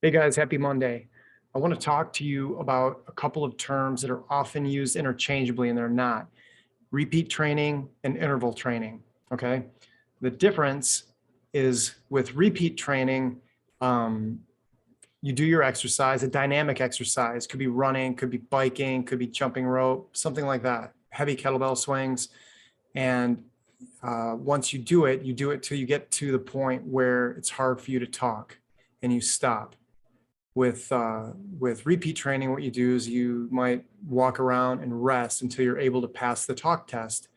Hey guys, happy Monday. I want to talk to you about a couple of terms that are often used interchangeably and they're not. Repeat training and interval training, okay? The difference is with repeat training, um, you do your exercise, a dynamic exercise, could be running, could be biking, could be jumping rope, something like that, heavy kettlebell swings. And once you do it till you get to the point where it's hard for you to talk and you stop. With repeat training, what you do is you might walk around and rest until you're able to pass the talk test,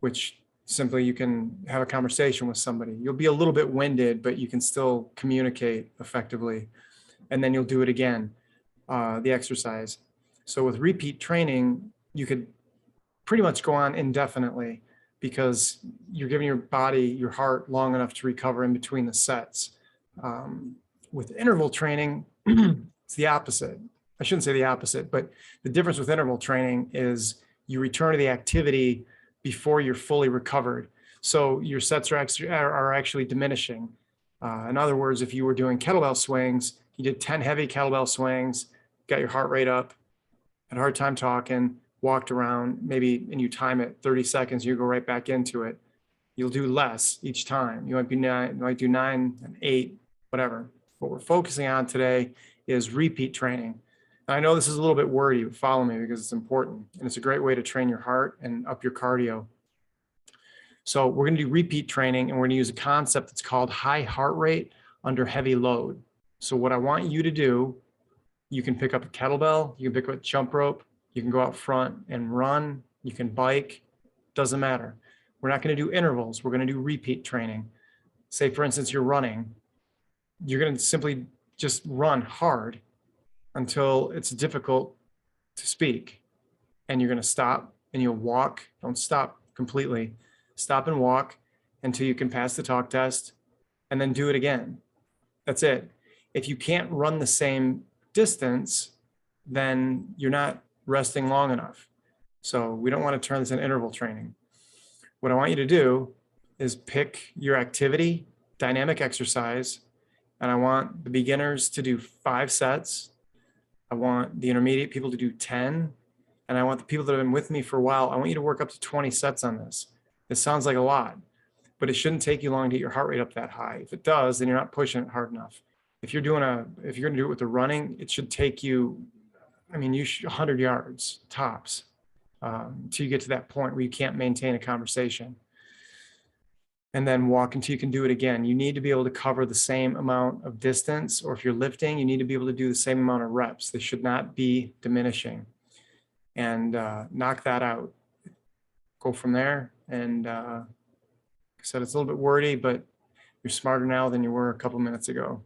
which simply you can have a conversation with somebody. You'll be a little bit winded, but you can still communicate effectively. And then you'll do it again, the exercise. So with repeat training, you could pretty much go on indefinitely because you're giving your body, your heart long enough to recover in between the sets. With interval training, it's the opposite. I shouldn't say the opposite, but the difference with interval training is you return to the activity before you're fully recovered. So your sets are actually diminishing. In other words, if you were doing kettlebell swings, you did 10 heavy kettlebell swings, got your heart rate up, had a hard time talking, walked around, maybe, and you time it 30 seconds, you go right back into it. You'll do less each time. You might do 9 and 8, whatever. What we're focusing on today is repeat training. And I know this is a little bit wordy, but follow me because it's important. And it's a great way to train your heart and up your cardio. So we're going to do repeat training, and we're going to use a concept that's called high heart rate under heavy load. So what I want you to do, you can pick up a kettlebell, you can pick up a jump rope, you can go out front and run, you can bike, doesn't matter. We're not going to do intervals. We're going to do repeat training. Say, for instance, you're running. You're going to simply just run hard until it's difficult to speak. And you're going to stop and you'll walk. Don't stop completely. Stop and walk until you can pass the talk test and then do it again. That's it. If you can't run the same distance, then you're not resting long enough. So we don't want to turn this into interval training. What I want you to do is pick your activity, dynamic exercise, and I want the beginners to do 5 sets. I want the intermediate people to do 10. And I want the people that have been with me for a while, I want you to work up to 20 sets on this. This sounds like a lot, but it shouldn't take you long to get your heart rate up that high. If it does, then you're not pushing it hard enough. If you're going to do it with the running, it should take you, 100 yards tops until you get to that point where you can't maintain a conversation. And then walk until you can do it again. You need to be able to cover the same amount of distance, or if you're lifting, you need to be able to do the same amount of reps. They should not be diminishing. And knock that out. Go from there. And like I said, it's a little bit wordy, but you're smarter now than you were a couple minutes ago.